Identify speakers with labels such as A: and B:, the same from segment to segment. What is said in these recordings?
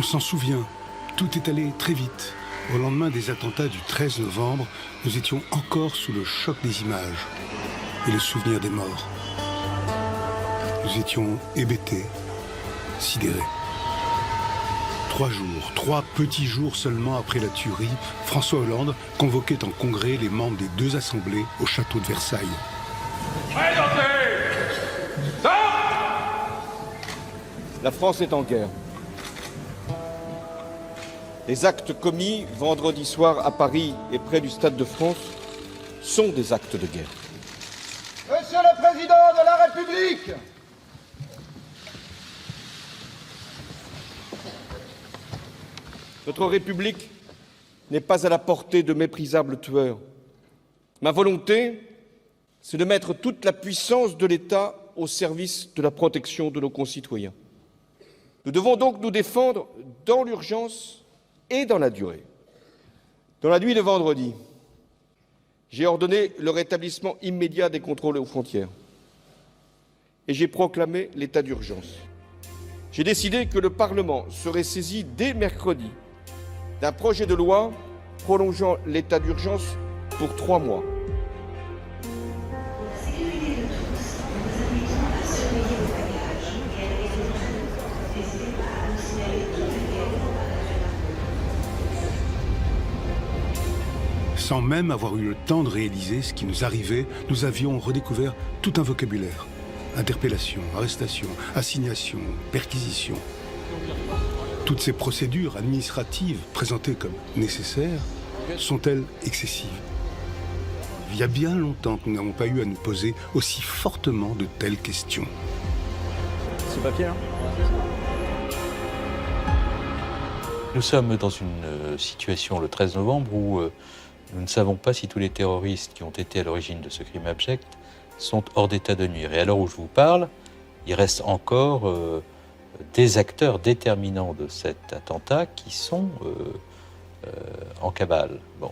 A: s'en souvient, tout est allé très vite. Au lendemain des attentats du 13 novembre, nous étions encore sous le choc des images et le souvenir des morts. Nous étions hébétés, sidérés. 3 jours, 3 petits jours seulement après la tuerie, François Hollande convoquait en congrès les membres des 2 assemblées au château de Versailles.
B: La France est en guerre. Les actes commis vendredi soir à Paris et près du Stade de France sont des actes de guerre.
C: Monsieur le Président de la République,
B: notre République n'est pas à la portée de méprisables tueurs. Ma volonté, c'est de mettre toute la puissance de l'État au service de la protection de nos concitoyens. Nous devons donc nous défendre dans l'urgence et dans la durée. Dans la nuit de vendredi, j'ai ordonné le rétablissement immédiat des contrôles aux frontières et j'ai proclamé l'état d'urgence. J'ai décidé que le Parlement serait saisi dès mercredi d'un projet de loi prolongeant l'état d'urgence pour 3 mois.
A: Sans même avoir eu le temps de réaliser ce qui nous arrivait, nous avions redécouvert tout un vocabulaire. Interpellation, arrestation, assignation, perquisition. Toutes ces procédures administratives présentées comme nécessaires sont-elles excessives? Il y a bien longtemps que nous n'avons pas eu à nous poser aussi fortement de telles questions.
D: Ce papier, hein.
E: Nous sommes dans une situation le 13 novembre où nous ne savons pas si tous les terroristes qui ont été à l'origine de ce crime abject sont hors d'état de nuire. Et à l'heure où je vous parle, il reste encore des acteurs déterminants de cet attentat qui sont en cavale. Bon.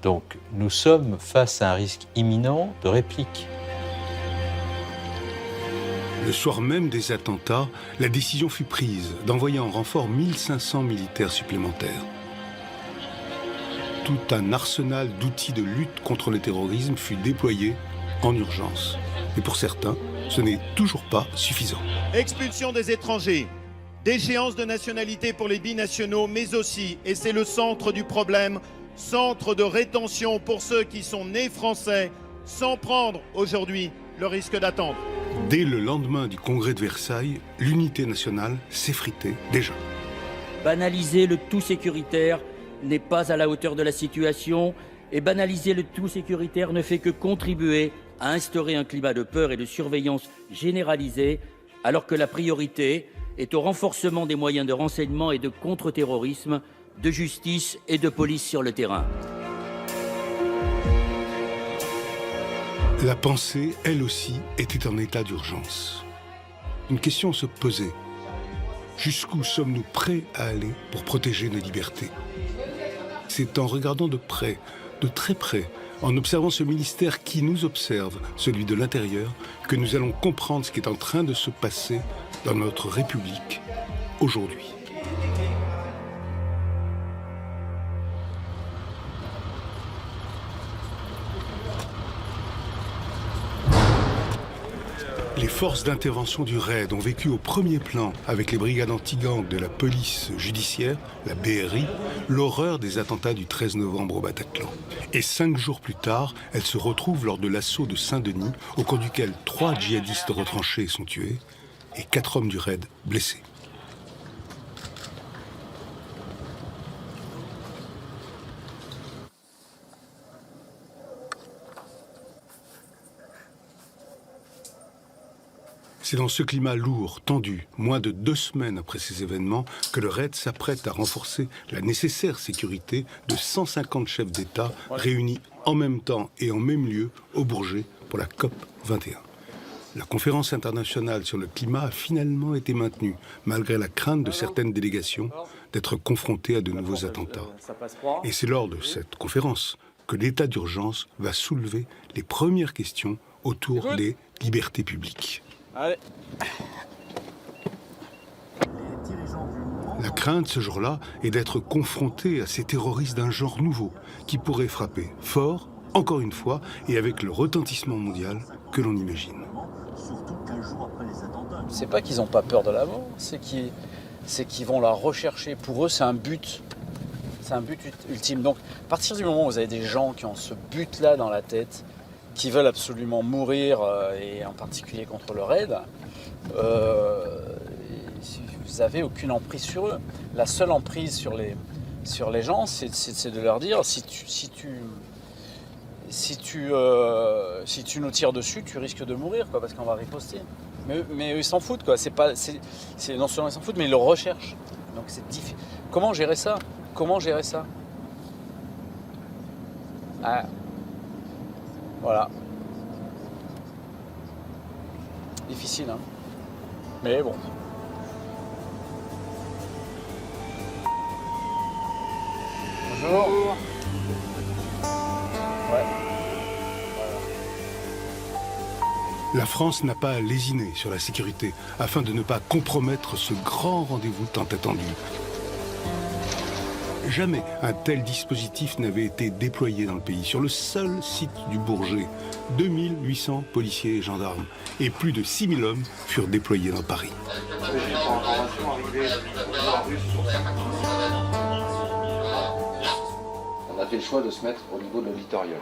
E: Donc nous sommes face à un risque imminent de réplique.
A: Le soir même des attentats, la décision fut prise d'envoyer en renfort 1500 militaires supplémentaires. Tout un arsenal d'outils de lutte contre le terrorisme fut déployé en urgence. Et pour certains, ce n'est toujours pas suffisant.
F: Expulsion des étrangers, déchéance de nationalité pour les binationaux, mais aussi, et c'est le centre du problème, centre de rétention pour ceux qui sont nés français, sans prendre aujourd'hui le risque d'attendre.
A: Dès le lendemain du congrès de Versailles, l'unité nationale s'effritait déjà.
G: Banaliser le tout sécuritaire n'est pas à la hauteur de la situation, et banaliser le tout sécuritaire ne fait que contribuer à instaurer un climat de peur et de surveillance généralisée, alors que la priorité est au renforcement des moyens de renseignement et de contre-terrorisme, de justice et de police sur le terrain.
A: La pensée, elle aussi, était en état d'urgence. Une question se posait. Jusqu'où sommes-nous prêts à aller pour protéger nos libertés? C'est en regardant de près, de très près, en observant ce ministère qui nous observe, celui de l'intérieur, que nous allons comprendre ce qui est en train de se passer dans notre République aujourd'hui. Les forces d'intervention du RAID ont vécu au premier plan, avec les brigades anti-gang de la police judiciaire, la BRI, l'horreur des attentats du 13 novembre au Bataclan. Et 5 jours plus tard, elles se retrouvent lors de l'assaut de Saint-Denis, au cours duquel 3 djihadistes retranchés sont tués et 4 hommes du RAID blessés. C'est dans ce climat lourd, tendu, moins de 2 semaines après ces événements, que le RAID s'apprête à renforcer la nécessaire sécurité de 150 chefs d'État réunis en même temps et en même lieu au Bourget pour la COP 21. La conférence internationale sur le climat a finalement été maintenue, malgré la crainte de certaines délégations d'être confrontées à de nouveaux attentats. Et c'est lors de cette conférence que l'état d'urgence va soulever les premières questions autour des libertés publiques.
D: Allez.
A: La crainte ce jour-là est d'être confronté à ces terroristes d'un genre nouveau qui pourraient frapper fort, encore une fois, et avec le retentissement mondial que l'on imagine.
D: C'est pas qu'ils n'ont pas peur de la mort, c'est qu'ils vont la rechercher. Pour eux, c'est un but. C'est un but ultime. Donc, à partir du moment où vous avez des gens qui ont ce but-là dans la tête, qui veulent absolument mourir, et en particulier contre le raid, vous n'avez aucune emprise sur eux. La seule emprise sur les gens, c'est de leur dire si tu nous tires dessus, tu risques de mourir, quoi, parce qu'on va riposter. Mais eux, ils s'en foutent, quoi. Non seulement ils s'en foutent, mais ils le recherchent. Donc c'est difficile. Comment gérer ça ? Ah. Voilà. Difficile, hein. Mais bon. Bonjour. Ouais.
A: La France n'a pas lésiné sur la sécurité afin de ne pas compromettre ce grand rendez-vous tant attendu. Jamais un tel dispositif n'avait été déployé dans le pays. Sur le seul site du Bourget, 2800 policiers et gendarmes et plus de 6000 hommes furent déployés dans Paris.
H: On a fait le choix de se mettre au niveau de l'auditorium,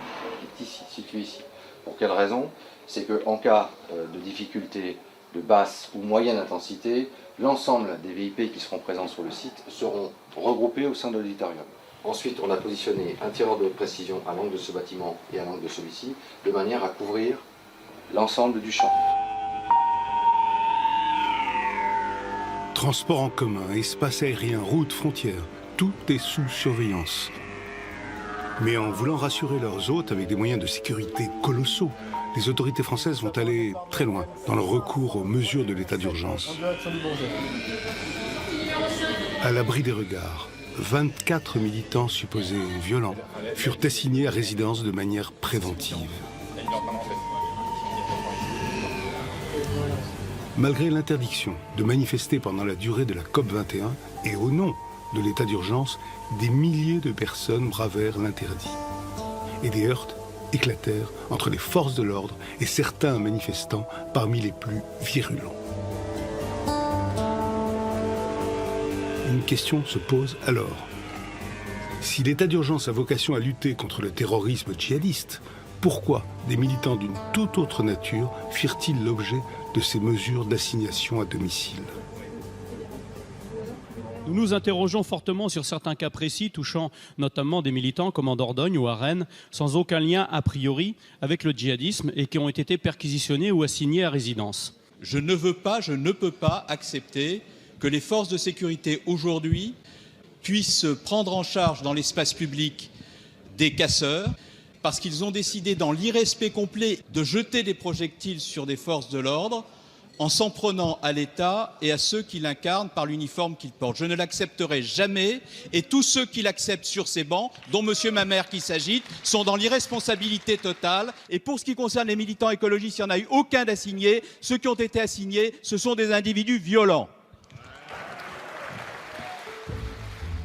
H: qui est ici, situé ici. Pour quelle raison ? C'est qu'en cas de difficulté de basse ou moyenne intensité, l'ensemble des VIP qui seront présents sur le site seront regroupés au sein de l'auditorium. Ensuite, on a positionné un tireur de haute précision à l'angle de ce bâtiment et à l'angle de celui-ci, de manière à couvrir l'ensemble du champ.
A: Transport en commun, espace aérien, routes, frontières, tout est sous surveillance. Mais en voulant rassurer leurs hôtes avec des moyens de sécurité colossaux, les autorités françaises vont aller très loin dans leur recours aux mesures de l'état d'urgence. À l'abri des regards, 24 militants supposés violents furent assignés à résidence de manière préventive. Malgré l'interdiction de manifester pendant la durée de la COP21 et au nom de l'état d'urgence, des milliers de personnes bravèrent l'interdit. Et des heurts éclatèrent entre les forces de l'ordre et certains manifestants parmi les plus virulents. Une question se pose alors. Si l'état d'urgence a vocation à lutter contre le terrorisme djihadiste, pourquoi des militants d'une toute autre nature firent-ils l'objet de ces mesures d'assignation à domicile ?
I: Nous nous interrogeons fortement sur certains cas précis touchant notamment des militants comme en Dordogne ou à Rennes, sans aucun lien a priori avec le djihadisme et qui ont été perquisitionnés ou assignés à résidence.
J: Je ne peux pas accepter que les forces de sécurité aujourd'hui puissent prendre en charge dans l'espace public des casseurs parce qu'ils ont décidé dans l'irrespect complet de jeter des projectiles sur des forces de l'ordre en s'en prenant à l'État et à ceux qui l'incarnent par l'uniforme qu'ils portent. Je ne l'accepterai jamais et tous ceux qui l'acceptent sur ces bancs, dont M. Mamère qui s'agite, sont dans l'irresponsabilité totale. Et pour ce qui concerne les militants écologistes, il n'y en a eu aucun d'assigné. Ceux qui ont été assignés, ce sont des individus violents.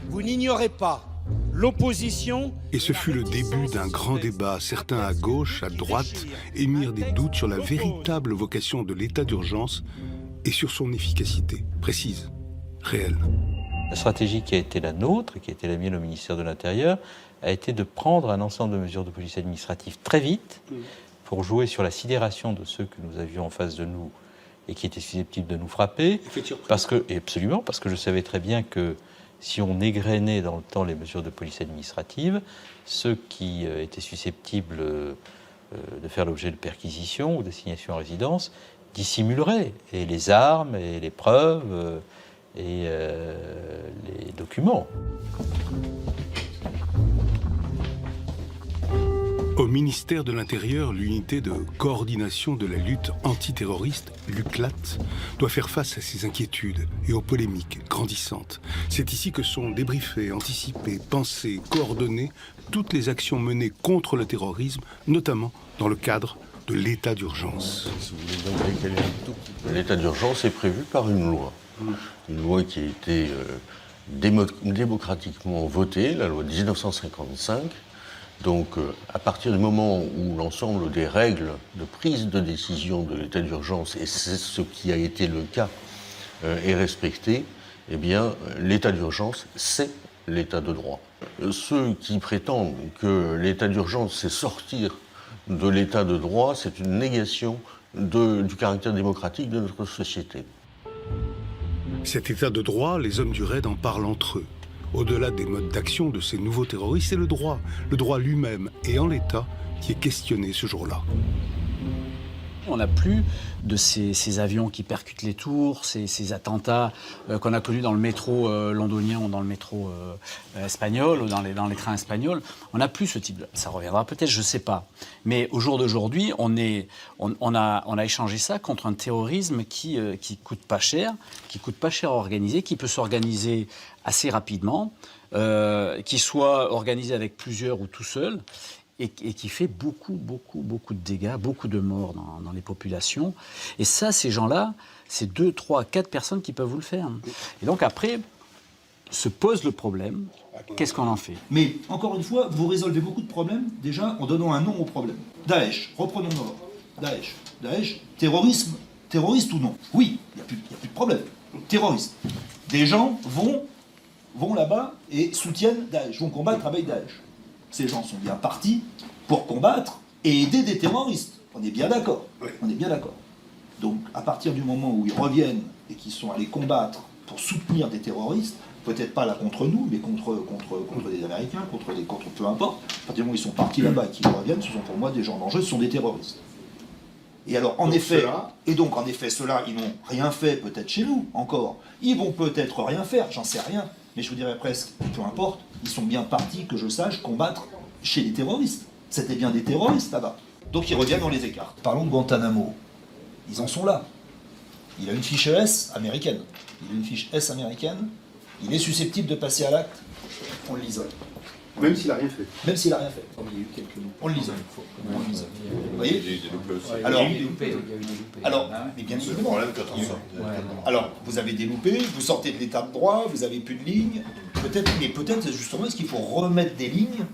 K: Vous n'ignorez pas l'opposition.
A: Et ce fut le début d'un grand débat. Certains à gauche, à droite, émirent des doutes sur la véritable vocation de l'état d'urgence et sur son efficacité précise, réelle.
E: La stratégie qui a été la nôtre, qui a été la mienne au ministère de l'Intérieur, a été de prendre un ensemble de mesures de police administrative très vite pour jouer sur la sidération de ceux que nous avions en face de nous et qui étaient susceptibles de nous frapper. Absolument, parce que je savais très bien que si on égrenait dans le temps les mesures de police administrative, ceux qui étaient susceptibles de faire l'objet de perquisitions ou d'assignation à résidence dissimuleraient et les armes, et les preuves, et les documents.
A: Au ministère de l'Intérieur, l'unité de coordination de la lutte antiterroriste, l'UCLAT, doit faire face à ces inquiétudes et aux polémiques grandissantes. C'est ici que sont débriefées, anticipées, pensées, coordonnées toutes les actions menées contre le terrorisme, notamment dans le cadre de l'état d'urgence.
L: L'état d'urgence est prévu par une loi. Une loi qui a été démocratiquement votée, la loi de 1955. Donc, à partir du moment où l'ensemble des règles de prise de décision de l'état d'urgence, et c'est ce qui a été le cas, est respecté, eh bien, l'état d'urgence, c'est l'état de droit. Ceux qui prétendent que l'état d'urgence, c'est sortir de l'état de droit, c'est une négation du caractère démocratique de notre société.
A: Cet état de droit, les hommes du RAID en parlent entre eux. Au-delà des modes d'action de ces nouveaux terroristes, c'est le droit lui-même et en l'état qui est questionné ce jour-là.
D: On n'a plus de ces avions qui percutent les tours, ces attentats qu'on a connus dans le métro londonien ou dans le métro espagnol ou dans les trains espagnols. On n'a plus ce type de... Ça reviendra peut-être, je ne sais pas. Mais au jour d'aujourd'hui, on a échangé ça contre un terrorisme qui coûte pas cher à organiser, qui peut s'organiser assez rapidement, qui soit organisé avec plusieurs ou tout seul. Et qui fait beaucoup de dégâts, beaucoup de morts dans les populations. Et ça, ces gens-là, c'est 2, 3, 4 personnes qui peuvent vous le faire. Et donc après, se pose le problème, qu'est-ce qu'on en fait?
M: Mais, encore une fois, vous résolvez beaucoup de problèmes, déjà, en donnant un nom au problème. Daesh, reprenons d'abord. Daesh, terroriste ou non? Oui, il n'y a plus de problème. Terroriste. Des gens vont là-bas et soutiennent Daesh, vont combattre avec Daesh. Ces gens sont bien partis pour combattre et aider des terroristes. On est bien d'accord. On est bien d'accord. Donc, à partir du moment où ils reviennent et qu'ils sont allés combattre pour soutenir des terroristes, peut-être pas là contre nous, mais contre des Américains, contre peu importe, à partir du moment où ils sont partis là-bas et qu'ils reviennent, ce sont pour moi des gens dangereux, ce sont des terroristes. Et alors, en effet, ceux-là, ils n'ont rien fait peut-être chez nous, encore. Ils vont peut-être rien faire, j'en sais rien. Mais je vous dirais presque, peu importe, ils sont bien partis, que je sache, combattre chez les terroristes. C'était bien des terroristes là-bas. Donc ils reviennent dans les écarts. Parlons de Guantanamo. Ils en sont là. Il a une fiche S américaine. Il est susceptible de passer à l'acte. On l'isole.
A: Même s'il n'a rien fait.
M: Même s'il n'a rien fait. Il y a eu quelques loups. On l'isole. Vous voyez? Il y a eu des loupés aussi. Alors, mais bien évidemment. Alors, vous avez des loupés, vous sortez de l'état de droit, vous n'avez plus de lignes. Peut-être justement, est-ce qu'il faut remettre des lignes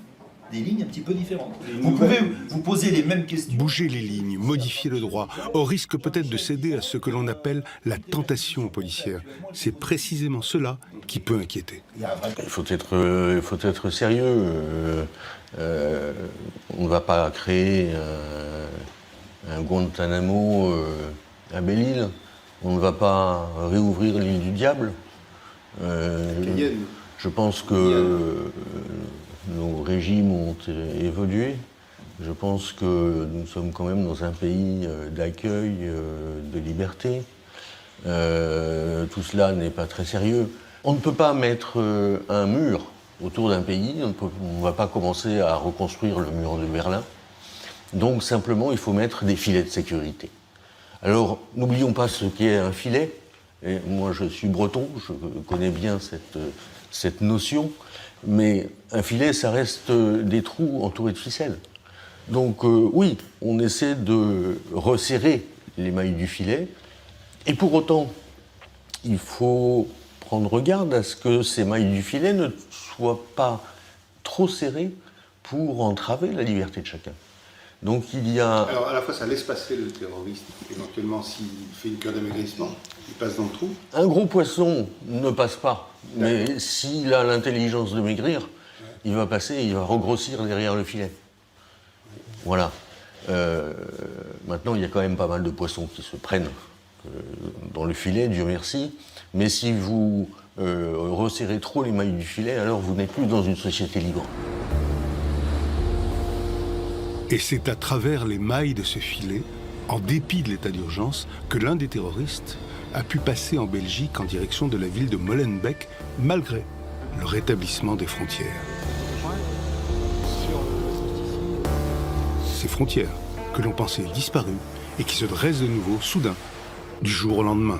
M: un petit peu différentes? Vous pouvez vous poser les mêmes questions.
A: Bouger les lignes, modifier le droit, au risque peut-être de céder à ce que l'on appelle la tentation policière. C'est précisément cela qui peut inquiéter.
L: Il faut être sérieux. On ne va pas créer un Guantanamo à Belle-Île. On ne va pas réouvrir l'île du Diable. Je pense que nos régimes ont évolué. Je pense que nous sommes quand même dans un pays d'accueil, de liberté. Tout cela n'est pas très sérieux. On ne peut pas mettre un mur autour d'un pays, on ne va pas commencer à reconstruire le mur de Berlin. Donc simplement, il faut mettre des filets de sécurité. Alors, n'oublions pas ce qu'est un filet. Et moi, je suis breton, je connais bien cette notion. Mais un filet, ça reste des trous entourés de ficelles. Donc oui, on essaie de resserrer les mailles du filet. Et pour autant, il faut prendre garde à ce que ces mailles du filet ne soient pas trop serrées pour entraver la liberté de chacun. Donc il y a...
A: Alors à la fois ça laisse passer le terroriste, éventuellement s'il fait une cure d'amaigrissement, il passe dans le trou.
L: Un gros poisson ne passe pas, mais s'il a l'intelligence de maigrir, il va passer et il va regrossir derrière le filet. Voilà. Maintenant il y a quand même pas mal de poissons qui se prennent dans le filet, Dieu merci, mais si vous resserrez trop les mailles du filet, alors vous n'êtes plus dans une société libre.
A: Et c'est à travers les mailles de ce filet, en dépit de l'état d'urgence, que l'un des terroristes a pu passer en Belgique en direction de la ville de Molenbeek, malgré le rétablissement des frontières. Ces frontières que l'on pensait disparues et qui se dressent de nouveau, soudain, du jour au lendemain.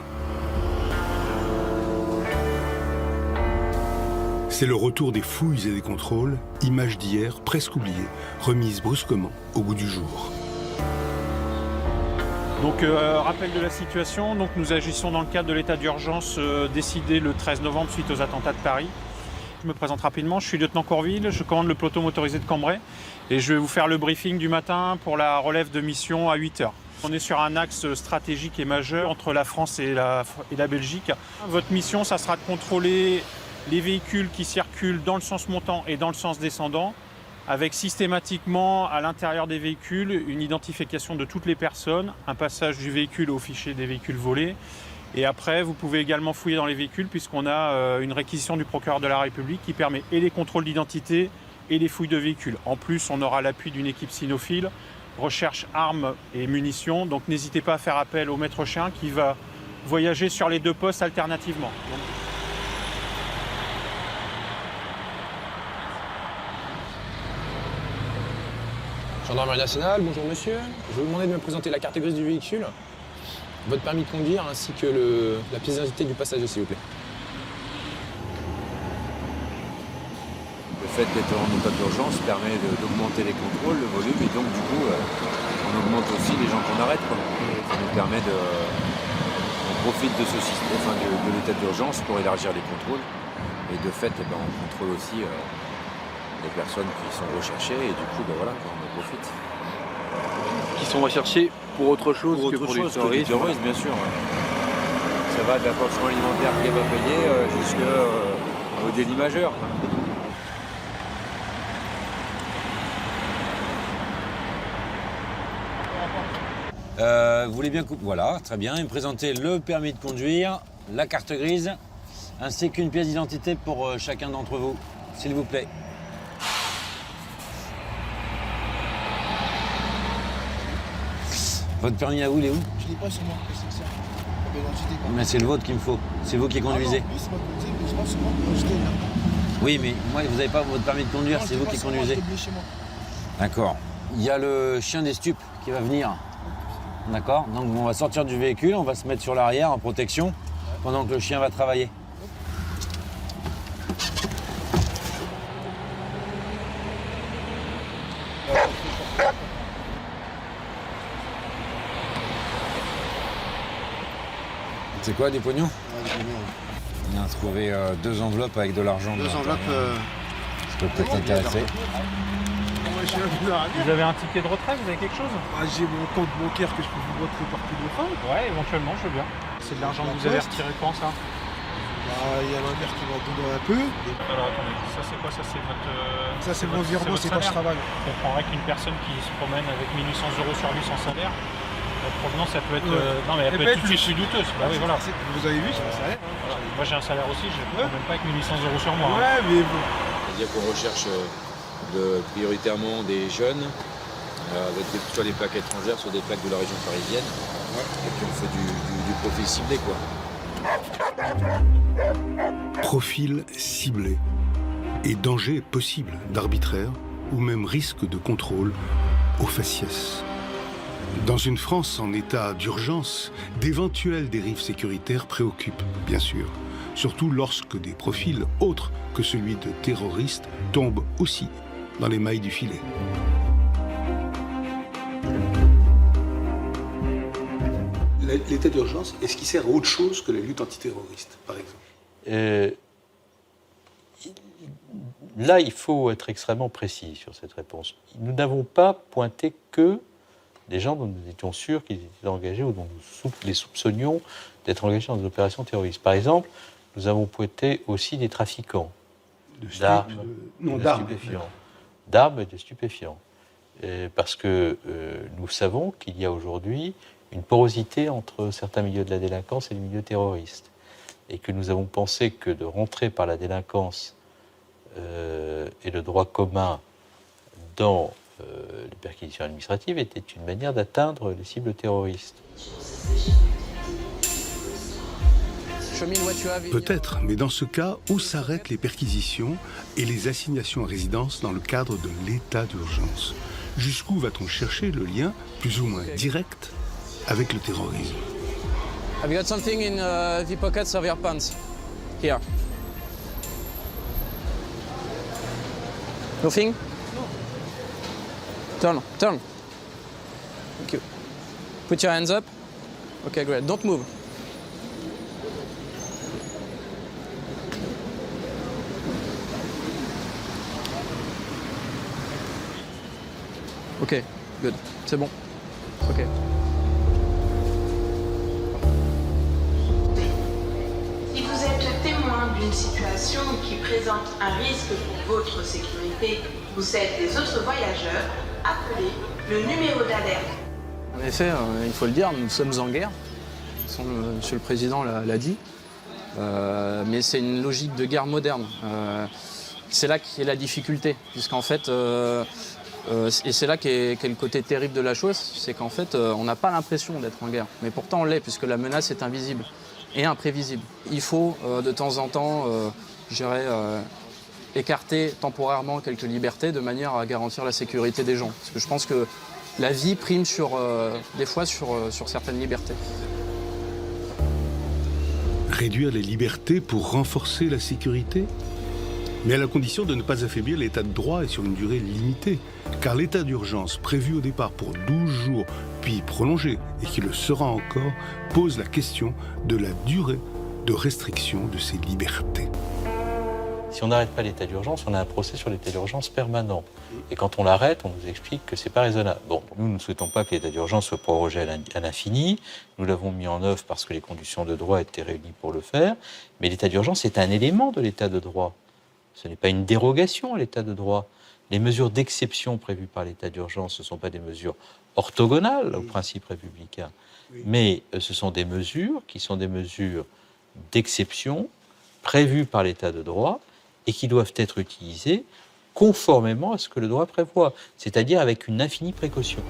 A: C'est le retour des fouilles et des contrôles, images d'hier presque oubliées, remises brusquement au goût du jour.
N: Donc, rappel de la situation, donc, nous agissons dans le cadre de l'état d'urgence décidé le 13 novembre suite aux attentats de Paris. Je me présente rapidement, je suis lieutenant Courville, je commande le peloton motorisé de Cambrai et je vais vous faire le briefing du matin pour la relève de mission à 8 h. On est sur un axe stratégique et majeur entre la France et la Belgique. Votre mission, ça sera de contrôler les véhicules qui circulent dans le sens montant et dans le sens descendant, avec systématiquement à l'intérieur des véhicules une identification de toutes les personnes, un passage du véhicule au fichier des véhicules volés. Et après, vous pouvez également fouiller dans les véhicules puisqu'on a une réquisition du procureur de la République qui permet et les contrôles d'identité et les fouilles de véhicules. En plus, on aura l'appui d'une équipe cynophile, recherche armes et munitions. Donc n'hésitez pas à faire appel au maître chien qui va voyager sur les 2 postes alternativement.
O: Gendarmerie nationale, bonjour monsieur. Je vais vous demander de me présenter la carte grise du véhicule, votre permis de conduire ainsi que la pièce d'identité du passager, s'il vous plaît.
P: Le fait d'être en état d'urgence permet d'augmenter les contrôles, le volume, et donc du coup, on augmente aussi les gens qu'on arrête, quoi. Ça nous permet on profite de ce système, enfin de l'état d'urgence pour élargir les contrôles. Et de fait, on contrôle aussi les personnes qui sont recherchées, et du coup, voilà, on en profite.
Q: Qui sont recherchés pour autre chose que pour du
P: terrorisme, bien sûr. Ça va de la pension alimentaire qui n'est pas payée jusqu'au délit majeur.
R: Vous voulez bien couper? Voilà, très bien. Et me présenter le permis de conduire, la carte grise, ainsi qu'une pièce d'identité pour chacun d'entre vous, s'il vous plaît. Votre permis à vous, il est où?
S: Je l'ai pas sur moi, qu'est-ce que c'est ça? La pièce d'identité, quoi.
R: Mais c'est le vôtre qu'il me faut. C'est vous qui conduisez.
S: Ah non, oui, c'est moi qui conduisais, mais je pense que c'est moi qui conduisais, là.
R: Oui, mais moi, vous n'avez pas votre permis de conduire, c'est vous qui conduisez. D'accord. Il y a le chien des stupes qui va venir. D'accord. Donc on va sortir du véhicule, on va se mettre sur l'arrière en protection pendant que le chien va travailler. C'est quoi, du pognon?
S: Ouais, du pognon.
R: On a trouvé 2 enveloppes avec de l'argent.
S: 2 enveloppes.
R: Ça peut peut-être intéresser.
N: Vous avez un ticket de retrait, vous avez quelque chose?
S: J'ai mon compte bancaire que je peux vous retirer par téléphone.
N: Ouais, éventuellement, je veux bien. C'est de l'argent que vous avez retiré quand, ça?
S: Il y a ma mère qui m'a donné un peu.
N: Alors attendez, ça c'est quoi? Ça c'est votre...
S: Ça c'est mon virement, c'est quand je travaille.
N: Je comprendrais qu'une personne qui se promène avec 1800 € sur lui sans salaire, la provenance, ça peut être... non mais elle peut être tout de suite plus douteuse. Bah oui, voilà.
S: Vous avez vu, c'est mon salaire.
N: Voilà. Moi j'ai un salaire aussi, je ne promène pas avec 1800 € sur moi.
S: Ouais, mais bon.
P: C'est-à-dire qu'on recherche prioritairement des jeunes, avec soit des plaques étrangères, soit des plaques de la région parisienne. Et puis on fait du profil ciblé, quoi.
A: Profil ciblé. Et danger possible d'arbitraire ou même risque de contrôle au faciès. Dans une France en état d'urgence, d'éventuelles dérives sécuritaires préoccupent, bien sûr. Surtout lorsque des profils autres que celui de terroristes tombent aussi dans les mailles du filet. L'état d'urgence, est-ce qu'il sert à autre chose que la lutte antiterroriste, par exemple?
E: Là, il faut être extrêmement précis sur cette réponse. Nous n'avons pas pointé que des gens dont nous étions sûrs qu'ils étaient engagés ou dont nous les soupçonnions d'être engagés dans des opérations terroristes. Par exemple, nous avons pointé aussi des trafiquants d'armes et de stupéfiants. Parce que nous savons qu'il y a aujourd'hui une porosité entre certains milieux de la délinquance et les milieux terroristes. Et que nous avons pensé que de rentrer par la délinquance et le droit commun dans les perquisitions administratives était une manière d'atteindre les cibles terroristes.
A: Peut-être, mais dans ce cas, où s'arrêtent les perquisitions et les assignations à résidence dans le cadre de l'état d'urgence? Jusqu'où va-t-on chercher le lien, plus ou moins direct, avec le terrorisme?
O: Have you got something in the pockets of your pants? Here. Nothing? Turn. Thank you. Put your hands up. Okay, great. Don't move. Ok, good. C'est bon. Ok.
T: Si vous êtes témoin d'une situation qui présente un risque pour votre sécurité ou celle des autres voyageurs, appelez le numéro d'alerte.
O: En effet, il faut le dire, nous sommes en guerre. Monsieur le Président l'a dit. Mais c'est une logique de guerre moderne. C'est là qu'est la difficulté, puisqu'en fait, et c'est là qu'est le côté terrible de la chose, c'est qu'en fait, on n'a pas l'impression d'être en guerre. Mais pourtant, on l'est, puisque la menace est invisible et imprévisible. Il faut, de temps en temps, je dirais, écarter temporairement quelques libertés de manière à garantir la sécurité des gens. Parce que je pense que la vie prime des fois sur certaines libertés.
A: Réduire les libertés pour renforcer la sécurité ? Mais à la condition de ne pas affaiblir l'état de droit et sur une durée limitée. Car l'état d'urgence prévu au départ pour 12 jours, puis prolongé, et qui le sera encore, pose la question de la durée de restriction de ces libertés.
E: Si on n'arrête pas l'état d'urgence, on a un procès sur l'état d'urgence permanent. Et quand on l'arrête, on nous explique que c'est pas raisonnable. Bon, nous ne souhaitons pas que l'état d'urgence soit prorogé à l'infini. Nous l'avons mis en œuvre parce que les conditions de droit étaient réunies pour le faire. Mais l'état d'urgence est un élément de l'état de droit. Ce n'est pas une dérogation à l'état de droit. Les mesures d'exception prévues par l'état d'urgence, ce ne sont pas des mesures orthogonales au principe républicain. Mais ce sont des mesures qui sont des mesures d'exception prévues par l'état de droit et qui doivent être utilisées conformément à ce que le droit prévoit, c'est-à-dire avec une infinie précaution.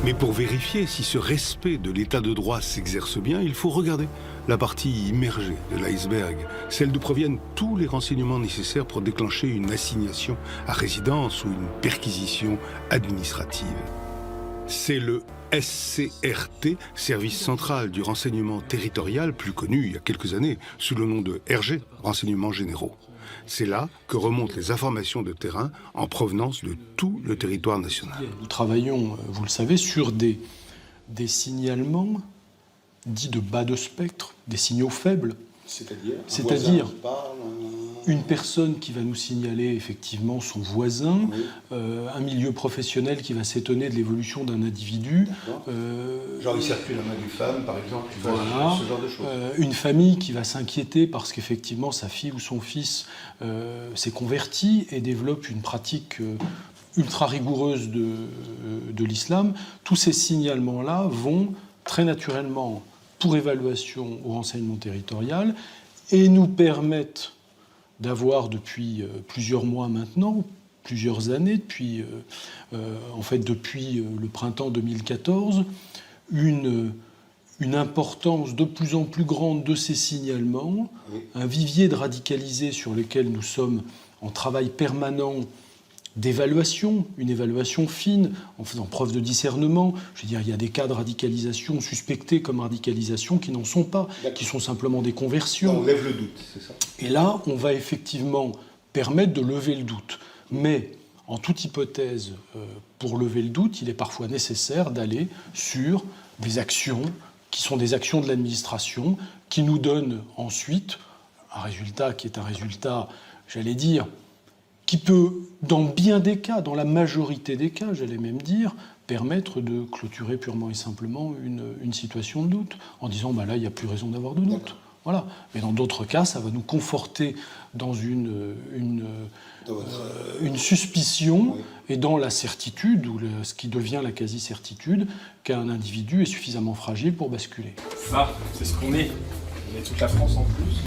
A: Mais pour vérifier si ce respect de l'état de droit s'exerce bien, il faut regarder la partie immergée de l'iceberg, celle d'où proviennent tous les renseignements nécessaires pour déclencher une assignation à résidence ou une perquisition administrative. C'est le SCRT, Service central du renseignement territorial, plus connu il y a quelques années sous le nom de RG, Renseignements généraux. C'est là que remontent les informations de terrain en provenance de tout le territoire national.
U: Nous travaillons, vous le savez, sur des signalements dits de bas de spectre, des signaux faibles. C'est-à-dire une personne qui va nous signaler effectivement son voisin, un milieu professionnel qui va s'étonner de l'évolution d'un individu.
A: Genre il circule la main d'une femme, par exemple,
U: voilà, ce genre de choses. Une famille qui va s'inquiéter parce qu'effectivement sa fille ou son fils s'est converti et développe une pratique ultra rigoureuse de l'islam. Tous ces signalements-là vont très naturellement pour évaluation au renseignement territorial et nous permettent d'avoir depuis plusieurs mois maintenant, plusieurs années, depuis le printemps 2014, une importance de plus en plus grande de ces signalements, un vivier de radicalisés sur lequel nous sommes en travail permanent d'évaluation, une évaluation fine, en faisant preuve de discernement. Je veux dire, il y a des cas de radicalisation suspectés comme radicalisation qui n'en sont pas, qui sont simplement des conversions.
A: On lève le doute, c'est ça.
U: Et là, on va effectivement permettre de lever le doute. Mais, en toute hypothèse, pour lever le doute, il est parfois nécessaire d'aller sur des actions qui sont des actions de l'administration, qui nous donnent ensuite un résultat qui est un résultat, j'allais dire, qui peut, dans bien des cas, dans la majorité des cas, j'allais même dire, permettre de clôturer purement et simplement une situation de doute, en disant là, il n'y a plus raison d'avoir de doute. Voilà. Mais dans d'autres cas, ça va nous conforter dans une suspicion et dans la certitude, ou ce qui devient la quasi-certitude, qu'un individu est suffisamment fragile pour basculer.
V: Ça, c'est ce qu'on est. On est toute la France en plus.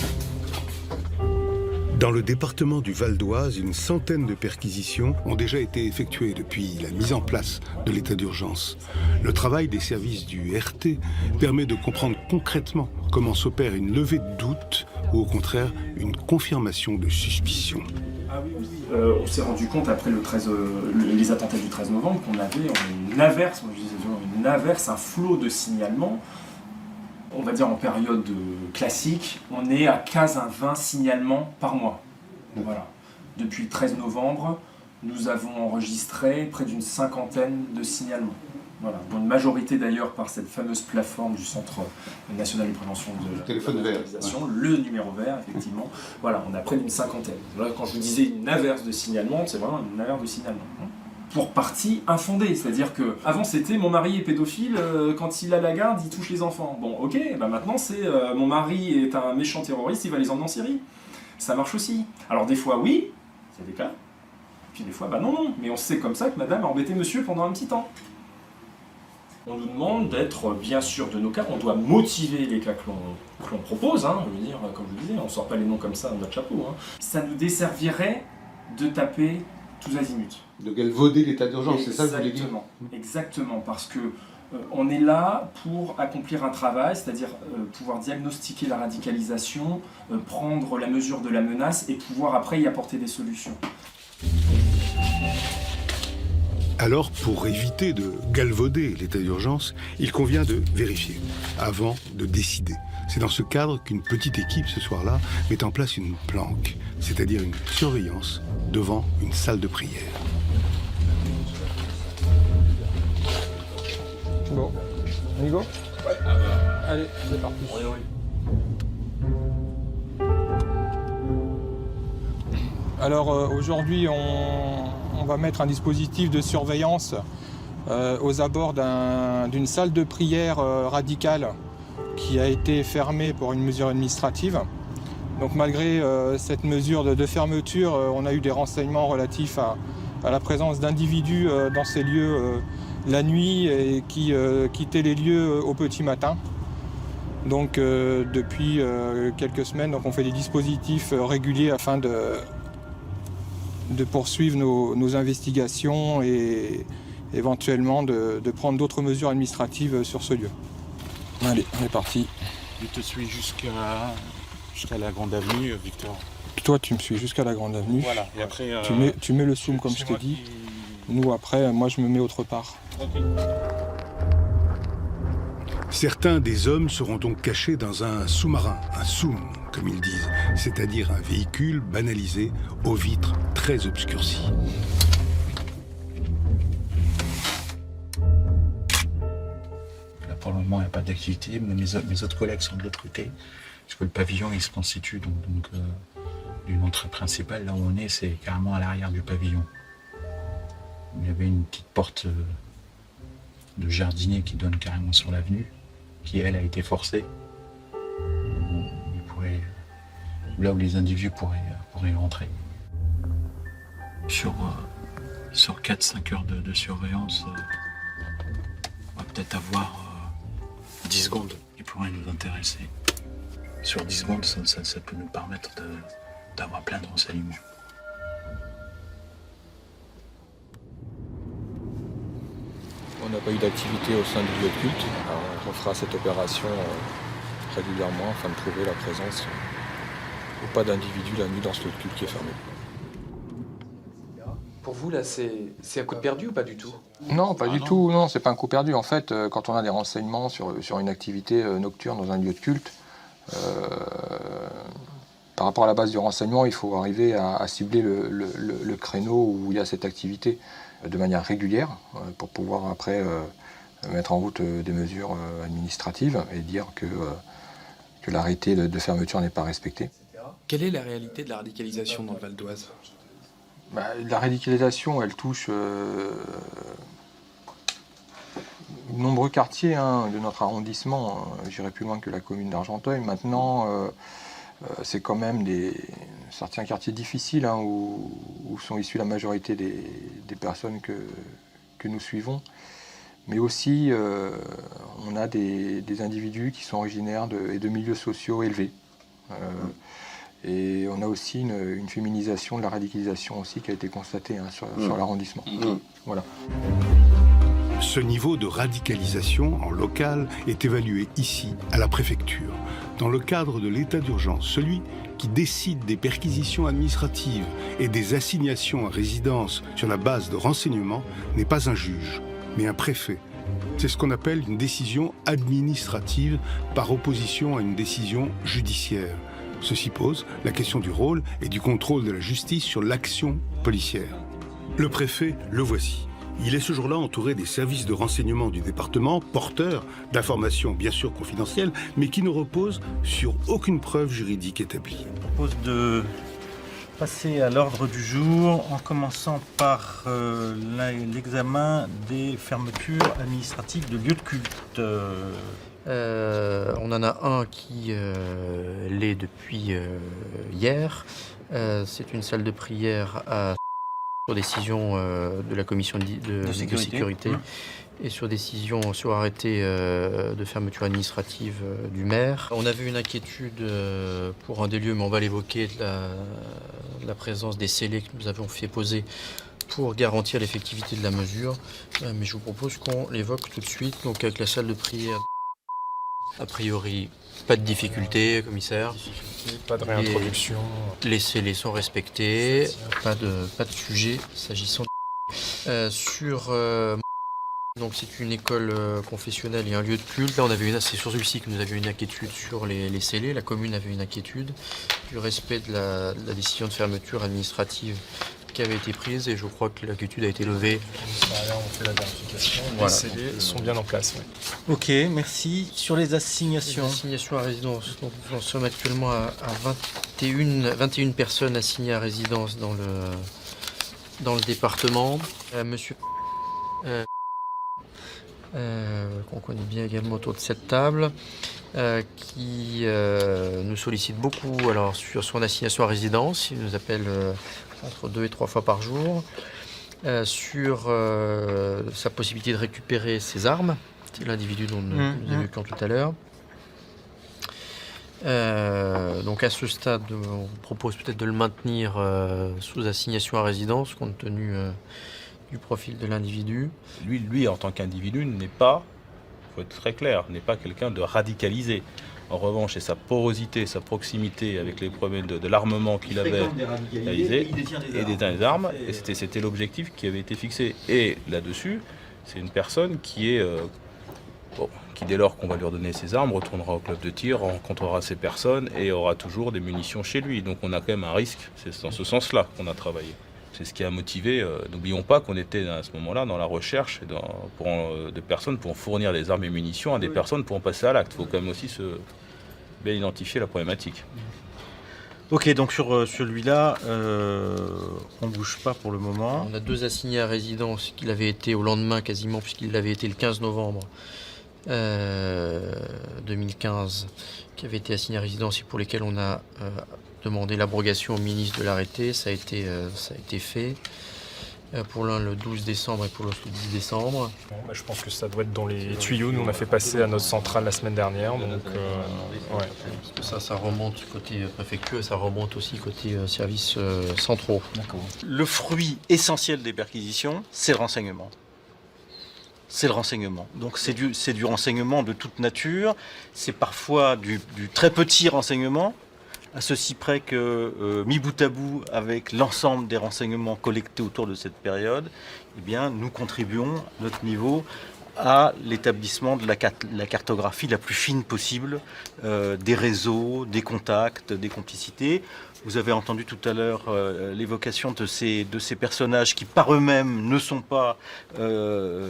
A: Dans le département du Val d'Oise, une centaine de perquisitions ont déjà été effectuées depuis la mise en place de l'état d'urgence. Le travail des services du RT permet de comprendre concrètement comment s'opère une levée de doute ou au contraire une confirmation de suspicion.
V: On s'est rendu compte après les attentats du 13 novembre qu'on avait une averse, un flot de signalements. On va dire en période classique, on est à 15 à 20 signalements par mois. Voilà. Depuis le 13 novembre, nous avons enregistré près d'une 50aine de signalements. Voilà, dont une majorité d'ailleurs par cette fameuse plateforme du Centre national de prévention de la
A: téléphone vert,
V: le numéro vert, effectivement. Voilà, on a près d'une 50aine. Là, quand je vous disais une averse de signalement, c'est vraiment une averse de signalement. Pour partie infondée, c'est-à-dire que avant c'était mon mari est pédophile, quand il a la garde, il touche les enfants. Bon, ok, bah maintenant c'est mon mari est un méchant terroriste, il va les emmener en Syrie. Ça marche aussi. Alors des fois oui, c'est des cas. Puis des fois bah non, mais on sait comme ça que madame a embêté monsieur pendant un petit temps. On nous demande d'être bien sûr de nos cas, on doit motiver les cas que l'on propose, hein, je veux dire, comme je le disais, on ne sort pas les noms comme ça de notre chapeau. Hein. Ça nous desservirait de taper tous azimuts.
A: De galvauder l'état d'urgence, c'est ça que vous voulez dire ?
V: Exactement, parce que on est là pour accomplir un travail, c'est-à-dire pouvoir diagnostiquer la radicalisation, prendre la mesure de la menace et pouvoir après y apporter des solutions.
A: Alors, pour éviter de galvauder l'état d'urgence, il convient de vérifier, avant de décider. C'est dans ce cadre qu'une petite équipe, ce soir-là, met en place une planque, c'est-à-dire une surveillance devant une salle de prière.
B: Bon, on y go ? Ouais. Allez, c'est parti. Alors aujourd'hui, on va mettre un dispositif de surveillance aux abords d'une salle de prière radicale qui a été fermée pour une mesure administrative. Donc malgré cette mesure de fermeture, on a eu des renseignements relatifs à la présence d'individus dans ces lieux la nuit et qui quittaient les lieux au petit matin. Donc depuis quelques semaines, donc, on fait des dispositifs réguliers afin de poursuivre nos investigations et éventuellement de prendre d'autres mesures administratives sur ce lieu. Allez, on est parti.
C: Je te suis jusqu'à la Grande Avenue, Victor.
B: Toi, tu me suis jusqu'à la Grande Avenue.
C: Voilà, et après...
B: Tu mets le zoom comme je t'ai dit. Nous, après, moi, je me mets autre part.
C: Okay.
A: Certains des hommes seront donc cachés dans un sous-marin, un soum, comme ils disent, c'est-à-dire un véhicule banalisé aux vitres très obscurcies.
C: Là, pour le moment, il n'y a pas d'activité, mais mes autres collègues sont de l'autre côté, parce que le pavillon, il se constitue donc d'une entrée principale. Là où on est, c'est carrément à l'arrière du pavillon. Il y avait une petite porte de jardinier qui donne carrément sur l'avenue, qui elle a été forcée. Là où les individus pourraient rentrer. Sur 4-5 heures de surveillance, on va peut-être avoir 10 secondes qui pourraient nous intéresser. Sur 10 secondes, ça peut nous permettre d'avoir plein de renseignements.
B: On n'a pas eu d'activité au sein du lieu de culte. Alors, on fera cette opération régulièrement afin de trouver la présence ou pas d'individus la nuit dans ce lieu de culte qui est fermé.
W: Pour vous, là, c'est un coup de perdu ou pas du tout?
B: Non, pas du tout. Non, c'est pas un coup perdu. En fait, quand on a des renseignements sur une activité nocturne dans un lieu de culte, par rapport à la base du renseignement, il faut arriver à cibler le créneau où il y a cette activité de manière régulière pour pouvoir après mettre en route des mesures administratives et dire que l'arrêté de fermeture n'est pas respecté.
W: Quelle est la réalité de la radicalisation dans le Val d'Oise?
B: La radicalisation, elle touche de nombreux quartiers de notre arrondissement. J'irai plus loin que la commune d'Argenteuil. Maintenant, c'est quand même certains quartiers difficiles où sont issues la majorité des personnes que nous suivons. Mais aussi, on a des individus qui sont originaires de milieux sociaux élevés. Et on a aussi une féminisation de la radicalisation aussi qui a été constatée sur l'arrondissement. Voilà.
A: Ce niveau de radicalisation en local est évalué ici, à la préfecture, dans le cadre de l'état d'urgence. Celui qui décide des perquisitions administratives et des assignations à résidence sur la base de renseignements n'est pas un juge, mais un préfet. C'est ce qu'on appelle une décision administrative par opposition à une décision judiciaire. Ceci pose la question du rôle et du contrôle de la justice sur l'action policière. Le préfet, le voici. Il est ce jour-là entouré des services de renseignement du département, porteurs d'informations bien sûr confidentielles, mais qui ne reposent sur aucune preuve juridique établie.
F: Je propose de passer à l'ordre du jour en commençant par l'examen des fermetures administratives de lieux de culte.
G: On en a un qui l'est depuis hier. C'est une salle de prière sur décision de la commission de sécurité et sur décision, sur arrêté de fermeture administrative du maire. On avait une inquiétude pour un des lieux, mais on va l'évoquer, de la présence des scellés que nous avons fait poser pour garantir l'effectivité de la mesure. Mais je vous propose qu'on l'évoque tout de suite, donc avec la salle de prière. A priori, pas de difficulté, commissaire.
W: Pas de réintroduction.
G: Les scellés sont respectés, pas de sujet s'agissant donc c'est une école confessionnelle et un lieu de culte. Là, c'est sur celui-ci que nous avions une inquiétude sur les scellés. La commune avait une inquiétude du respect de la décision de fermeture administrative qui avait été prise et je crois que l'inquiétude a été levée.
W: Là, on fait la vérification.
G: Voilà,
W: les scellés sont bien en place. Ouais.
F: Ok, merci. Sur les assignations.
G: Les assignations à résidence. Donc, nous en sommes actuellement à 21 personnes assignées à résidence dans le département. Monsieur qu'on connaît bien également autour de cette table, qui nous sollicite beaucoup alors, sur son assignation à résidence. Il nous appelle entre 2 et 3 fois par jour, sur sa possibilité de récupérer ses armes. C'est l'individu dont nous évoquions tout à l'heure. Donc à ce stade, on vous propose peut-être de le maintenir sous assignation à résidence, compte tenu du profil de l'individu.
H: Lui, en tant qu'individu, n'est pas, il faut être très clair, n'est pas quelqu'un de radicalisé. En revanche, c'est sa porosité, sa proximité avec les problèmes de l'armement qu'il avait réalisé, et des armes, et c'était l'objectif qui avait été fixé. Et là-dessus, c'est une personne qui est... qui dès lors qu'on va lui redonner ses armes, retournera au club de tir, rencontrera ces personnes et aura toujours des munitions chez lui. Donc on a quand même un risque, c'est dans ce sens-là qu'on a travaillé. C'est ce qui a motivé, n'oublions pas qu'on était à ce moment-là dans la recherche de personnes pour fournir des armes et munitions à des personnes pour en passer à l'acte. Il faut quand même aussi bien identifier la problématique.
F: Ok, donc sur celui-là, on ne bouge pas pour le moment.
G: On a 2 assignés à résidence qu'il avait été au lendemain quasiment, puisqu'il l'avait été le 15 novembre 2015, qui avait été assignés à résidence et pour lesquels on a demandé l'abrogation au ministre de l'arrêté. Ça a été fait. Pour l'un le 12 décembre et pour l'autre le 10 décembre.
W: Je pense que ça doit être dans les tuyaux. Nous, on a fait passer à notre centrale la semaine dernière. Donc,
G: ouais. Ça remonte côté préfecture et ça remonte aussi côté services centraux.
F: Le fruit essentiel des perquisitions, c'est le renseignement. C'est le renseignement. Donc c'est du renseignement de toute nature. C'est parfois du très petit renseignement, à ceci près que, mis bout à bout avec l'ensemble des renseignements collectés autour de cette période, eh bien, nous contribuons, à notre niveau, à l'établissement de la cartographie la plus fine possible des réseaux, des contacts, des complicités. Vous avez entendu tout à l'heure l'évocation de ces personnages qui par eux-mêmes ne sont pas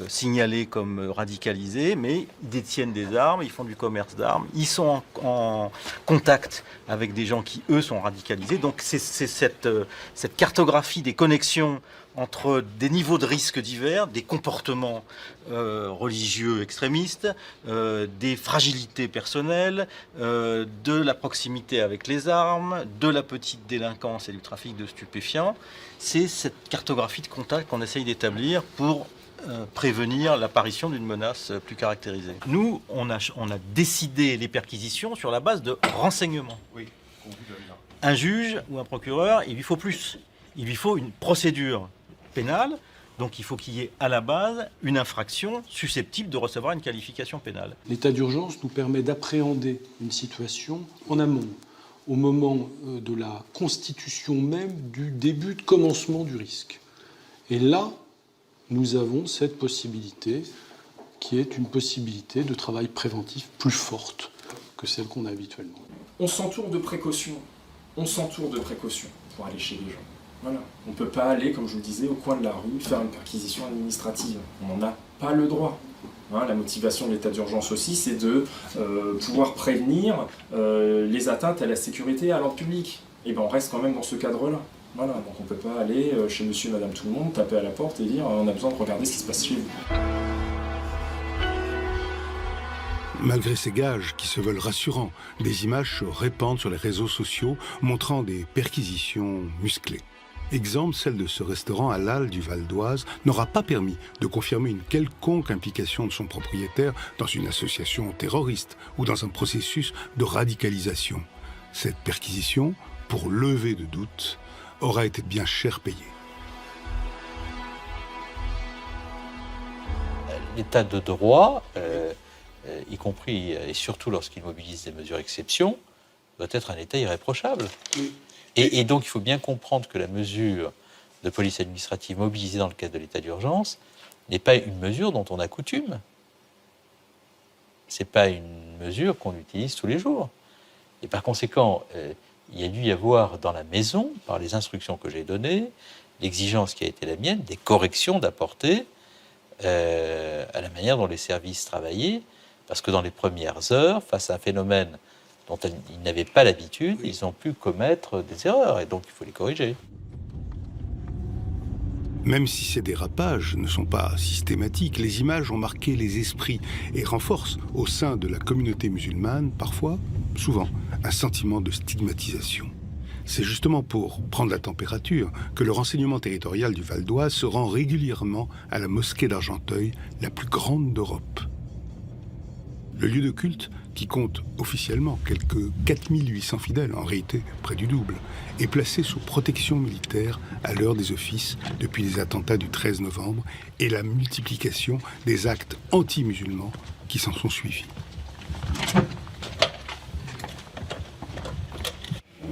F: signalés comme radicalisés, mais ils détiennent des armes, ils font du commerce d'armes, ils sont en contact avec des gens qui, eux, sont radicalisés. Donc c'est cette cartographie des connexions entre des niveaux de risque divers, des comportements religieux extrémistes, des fragilités personnelles, de la proximité avec les armes, de la petite délinquance et du trafic de stupéfiants. C'est cette cartographie de contact qu'on essaye d'établir pour prévenir l'apparition d'une menace plus caractérisée. Nous, on a décidé les perquisitions sur la base de renseignements. Oui. Un juge ou un procureur, il lui faut plus. Il lui faut une procédure pénale, donc il faut qu'il y ait à la base une infraction susceptible de recevoir une qualification pénale.
U: L'état d'urgence nous permet d'appréhender une situation en amont, au moment de la constitution même du début de commencement du risque. Et là, nous avons cette possibilité qui est une possibilité de travail préventif plus forte que celle qu'on a habituellement.
V: On s'entoure de précautions. On s'entoure de précautions pour aller chez les gens. Voilà. On ne peut pas aller, comme je vous le disais, au coin de la rue, faire une perquisition administrative. On n'en a pas le droit. Hein, la motivation de l'état d'urgence aussi, c'est de pouvoir prévenir les atteintes à la sécurité et à l'ordre public. Et ben on reste quand même dans ce cadre-là. Voilà, donc on ne peut pas aller chez monsieur et madame tout le monde, taper à la porte et dire on a besoin de regarder ce qui se passe chez vous.
A: Malgré ces gages qui se veulent rassurants, des images se répandent sur les réseaux sociaux montrant des perquisitions musclées. Exemple, celle de ce restaurant à l'Halle du Val d'Oise n'aura pas permis de confirmer une quelconque implication de son propriétaire dans une association terroriste ou dans un processus de radicalisation. Cette perquisition, pour lever de doutes, aura été bien cher payée.
E: L'état de droit, y compris et surtout lorsqu'il mobilise des mesures exception, doit être un état irréprochable. Et donc il faut bien comprendre que la mesure de police administrative mobilisée dans le cadre de l'état d'urgence n'est pas une mesure dont on a coutume. C'est pas une mesure qu'on utilise tous les jours. Et par conséquent, il y a dû y avoir dans la maison, par les instructions que j'ai données, l'exigence qui a été la mienne, des corrections d'apporter à la manière dont les services travaillaient, parce que dans les premières heures, face à un phénomène dont ils n'avaient pas l'habitude, ils ont pu commettre des erreurs, et donc il faut les corriger.
A: Même si ces dérapages ne sont pas systématiques, les images ont marqué les esprits et renforcent au sein de la communauté musulmane, parfois, souvent, un sentiment de stigmatisation. C'est justement pour prendre la température que le renseignement territorial du Val d'Oise se rend régulièrement à la mosquée d'Argenteuil, la plus grande d'Europe. Le lieu de culte, qui compte officiellement quelques 4800 fidèles, en réalité près du double, est placé sous protection militaire à l'heure des offices depuis les attentats du 13 novembre et la multiplication des actes anti-musulmans qui s'en sont suivis.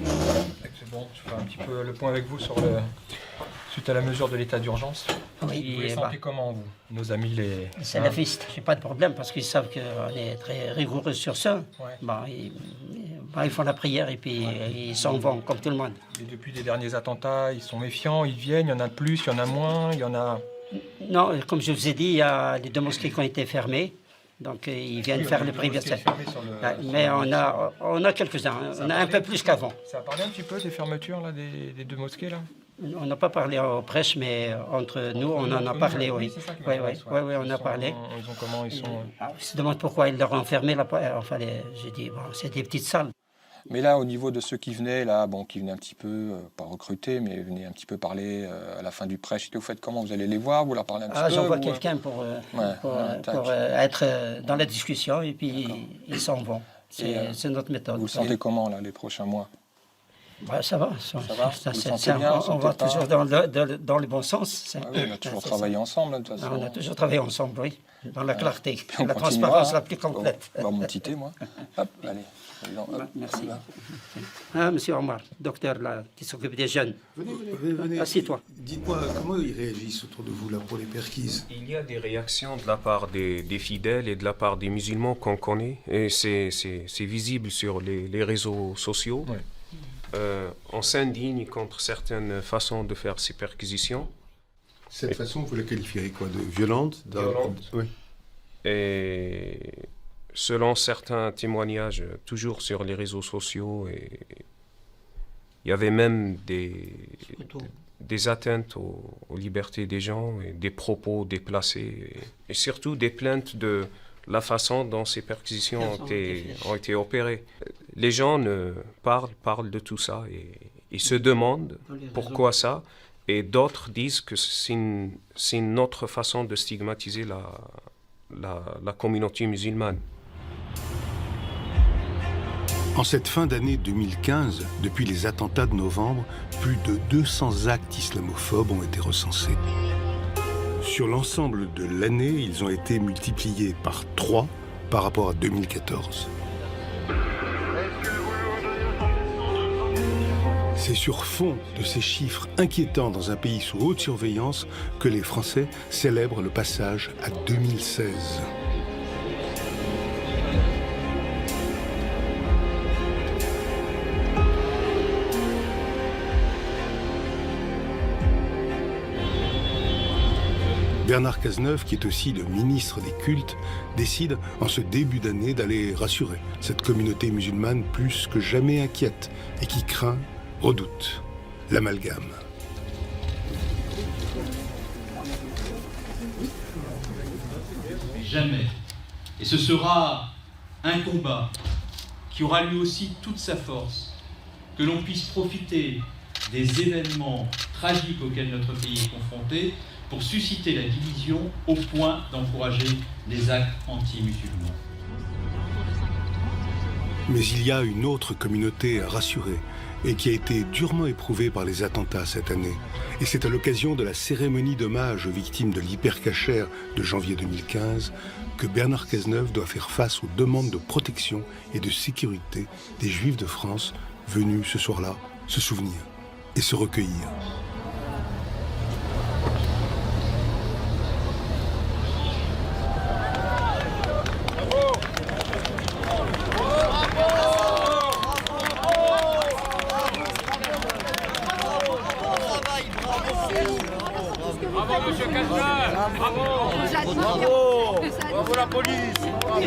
B: C'est bon, je fais un petit peu le point avec vous sur suite à la mesure de l'état d'urgence.
I: Oui,
B: vous les sentez comment, vous, nos amis les
I: salafistes? J'ai pas de problème parce qu'ils savent qu'on est très rigoureux sur ça.
B: Ouais.
I: Bon, ils font la prière et puis ils s'en vont comme tout le monde.
B: Et depuis les derniers attentats, ils sont méfiants, ils viennent, il y en a plus, il y en a moins, il y en a...
I: Non, comme je vous ai dit, il y a les 2 mosquées qui ont été fermées. Donc ils viennent faire les prières. Mais on a quelques-uns, on a un peu plus qu'avant.
B: Ça a parlé un petit peu des fermetures là, des 2 mosquées là?
I: On n'a pas parlé aux presse, mais entre nous, on en a parlé, oui. Oui, on a parlé.
B: Ils ont comment ils sont...
I: Je se demande pourquoi ils leur ont fermé la porte. Enfin, j'ai dit, bon, c'est des petites salles.
B: Mais là, au niveau de ceux qui venaient, là, bon, qui venaient un petit peu, pas recruter, mais venaient un petit peu parler à la fin du prêche, vous faites comment? Vous allez les voir, vous leur parlez un petit peu?
I: J'envoie quelqu'un pour être dans la discussion, et puis ils s'en vont. C'est notre méthode.
B: Vous le sentez comment, là, les prochains mois?
I: Ça va. On va toujours dans le bon sens.
B: On a toujours travaillé ensemble, de toute façon.
I: On a toujours travaillé ensemble, oui. Dans la clarté, la transparence la plus complète.
B: Bon, mon petit thé, moi. Hop, allez.
I: Merci. Monsieur Omar, docteur là, qui s'occupe des jeunes.
A: Venez.
I: Assieds-toi.
A: Dites-moi, comment ils réagissent autour de vous là pour les perquises?
J: Il y a des réactions de la part des fidèles et de la part des musulmans qu'on connaît. Et c'est visible sur les réseaux sociaux. Ouais. On s'indigne contre certaines façons de faire ces perquisitions.
A: Cette façon, vous la qualifiez quoi? De violente? Oui.
J: Et selon certains témoignages, toujours sur les réseaux sociaux, il y avait même des atteintes aux libertés des gens, et des propos déplacés, et surtout des plaintes de la façon dont ces perquisitions ont été opérées. Les gens parlent de tout ça et se demandent pourquoi ça, et d'autres disent que c'est une autre façon de stigmatiser la communauté musulmane.
A: En cette fin d'année 2015, depuis les attentats de novembre, plus de 200 actes islamophobes ont été recensés. Sur l'ensemble de l'année, ils ont été multipliés par 3 par rapport à 2014. C'est sur fond de ces chiffres inquiétants dans un pays sous haute surveillance que les Français célèbrent le passage à 2016. Bernard Cazeneuve, qui est aussi le ministre des cultes, décide en ce début d'année d'aller rassurer cette communauté musulmane plus que jamais inquiète et qui craint, redoute, l'amalgame.
D: Jamais. Et ce sera un combat qui aura lui aussi toute sa force, que l'on puisse profiter des événements tragiques auxquels notre pays est confronté pour susciter la division au point d'encourager les actes anti-musulmans.
A: Mais il y a une autre communauté à rassurer et qui a été durement éprouvée par les attentats cette année. Et c'est à l'occasion de la cérémonie d'hommage aux victimes de l'hypercacher de janvier 2015 que Bernard Cazeneuve doit faire face aux demandes de protection et de sécurité des Juifs de France venus ce soir-là se souvenir et se recueillir.
K: Bravo, monsieur Cazeneuve. Bravo. Bravo. Bravo la police. Bravo.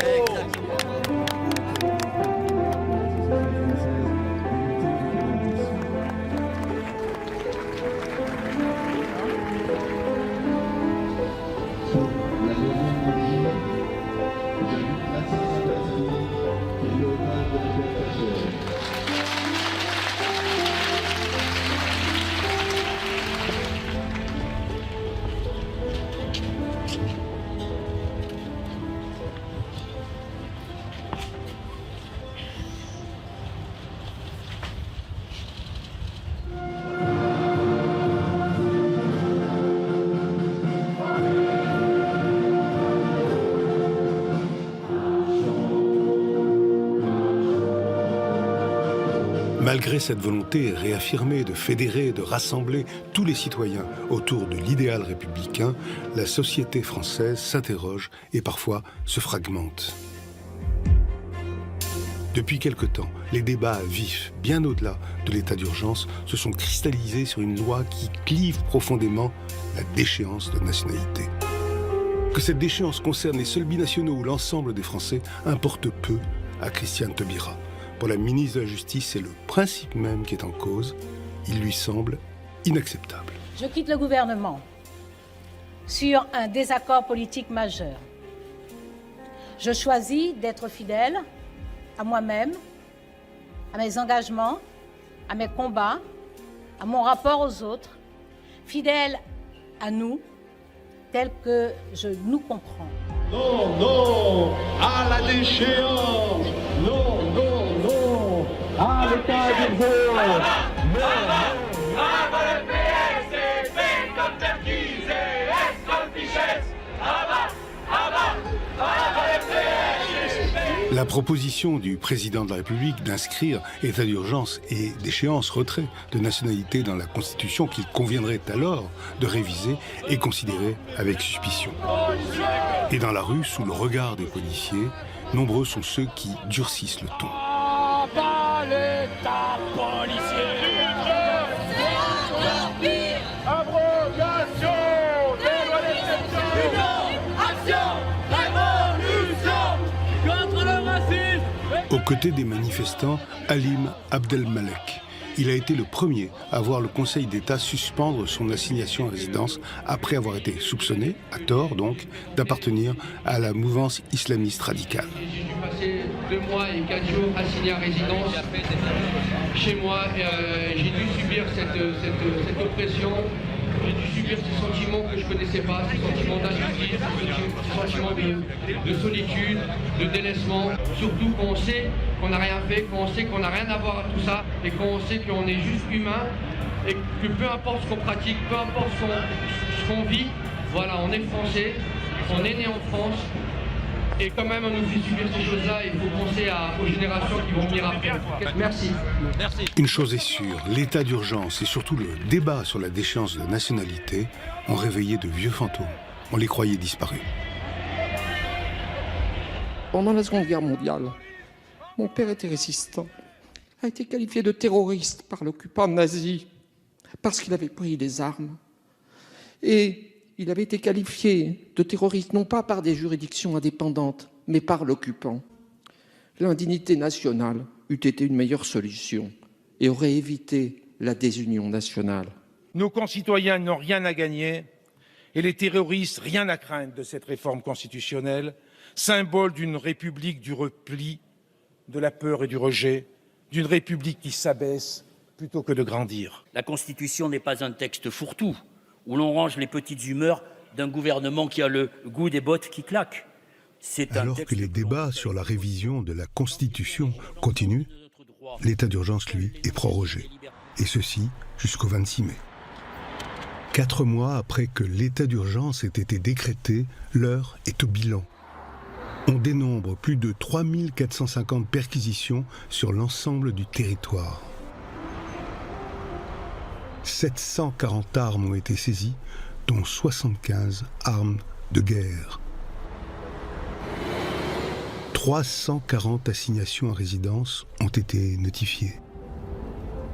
A: Malgré cette volonté réaffirmée de fédérer, de rassembler tous les citoyens autour de l'idéal républicain, la société française s'interroge et parfois se fragmente. Depuis quelque temps, les débats vifs, bien au-delà de l'état d'urgence, se sont cristallisés sur une loi qui clive profondément la déchéance de nationalité. Que cette déchéance concerne les seuls binationaux ou l'ensemble des Français importe peu à Christiane Taubira. Pour la ministre de la Justice, c'est le principe même qui est en cause. Il lui semble inacceptable.
M: Je quitte le gouvernement sur un désaccord politique majeur. Je choisis d'être fidèle à moi-même, à mes engagements, à mes combats, à mon rapport aux autres, fidèle à nous, tel que je nous comprends.
K: Non, non, à la déchéance. Non, non, non, à l'état d'urgence. Non, non. À le PS, c'est B comme Perquise, S comme Fichesse. Abat, abat, abat le PS.
A: La proposition du président de la République d'inscrire état d'urgence et d'échéance retrait de nationalité dans la Constitution qu'il conviendrait alors de réviser est considérée avec suspicion. Et dans la rue, sous le regard des policiers, nombreux sont ceux qui durcissent le ton.
K: Pas l'État policier. Abrogation des lois d'exception. Action, révolution contre le racisme.
A: Aux côtés des manifestants, Halim Abdelmalek. Il a été le premier à voir le Conseil d'État suspendre son assignation à résidence après avoir été soupçonné, à tort donc, d'appartenir à la mouvance islamiste radicale.
X: J'ai dû passer 2 mois et 4 jours assigné à résidence chez moi. J'ai dû subir cette oppression. J'ai dû subir ces sentiments que je ne connaissais pas, ces sentiments d'injustice, ces sentiments de solitude, de délaissement. Surtout quand on sait qu'on n'a rien fait, quand on sait qu'on n'a rien à voir à tout ça, et quand on sait qu'on est juste humain, et que peu importe ce qu'on pratique, peu importe ce qu'on vit, voilà, on est français, on est né en France, et quand même on nous fait subir ces choses-là, il faut penser aux générations qui vont venir après. Merci. Merci.
A: Une chose est sûre, l'état d'urgence et surtout le débat sur la déchéance de nationalité ont réveillé de vieux fantômes. On les croyait disparus.
Y: Pendant la Seconde Guerre mondiale, mon père était résistant, a été qualifié de terroriste par l'occupant nazi parce qu'il avait pris des armes. Et il avait été qualifié de terroriste non pas par des juridictions indépendantes, mais par l'occupant. L'indignité nationale eût été une meilleure solution et aurait évité la désunion nationale.
L: Nos concitoyens n'ont rien à gagner et les terroristes rien à craindre de cette réforme constitutionnelle, symbole d'une république du repli, de la peur et du rejet, d'une république qui s'abaisse plutôt que de grandir.
N: La Constitution n'est pas un texte fourre-tout où l'on range les petites humeurs d'un gouvernement qui a le goût des bottes qui claquent.
A: Alors que les débats sur la révision de la Constitution continuent, l'état d'urgence, lui, est prorogé. Et ceci jusqu'au 26 mai. 4 mois après que l'état d'urgence ait été décrété, l'heure est au bilan. On dénombre plus de 3450 perquisitions sur l'ensemble du territoire. 740 armes ont été saisies, dont 75 armes de guerre. 340 assignations à résidence ont été notifiées.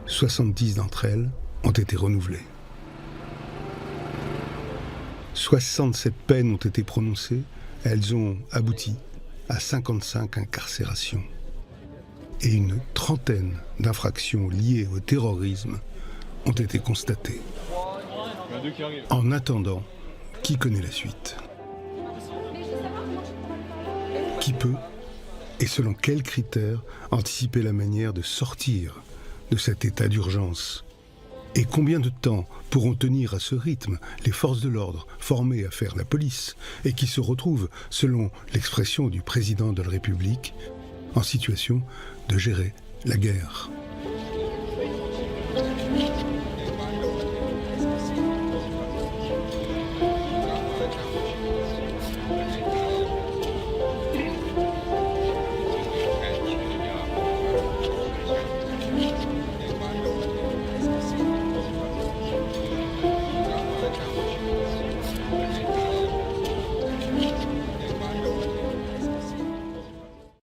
A: 70 d'entre elles ont été renouvelées. 67 peines ont été prononcées. Elles ont abouti à 55 incarcérations. Et une trentaine d'infractions liées au terrorisme ont été constatées. En attendant, qui connaît la suite? Qui peut, et selon quels critères, anticiper la manière de sortir de cet état d'urgence? Et combien de temps pourront tenir à ce rythme les forces de l'ordre formées à faire la police et qui se retrouvent, selon l'expression du président de la République, en situation de gérer la guerre?